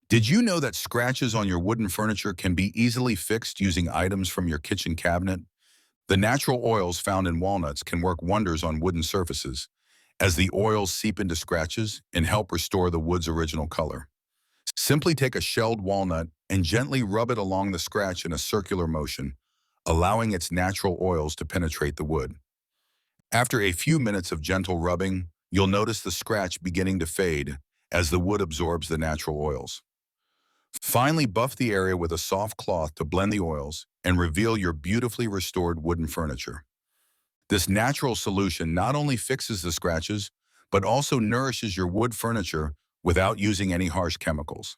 Did you know that scratches on your wooden furniture can be easily fixed using items from your kitchen cabinet? The natural oils found in walnuts can work wonders on wooden surfaces, as the oils seep into scratches and help restore the wood's original color. Simply take a shelled walnut and gently rub it along the scratch in a circular motion, allowing its natural oils to penetrate the wood. After a few minutes of gentle rubbing, you'll notice the scratch beginning to fade as the wood absorbs the natural oils. Finally, buff the area with a soft cloth to blend the oils and reveal your beautifully restored wooden furniture. This natural solution not only fixes the scratches, but also nourishes your wood furniture without using any harsh chemicals.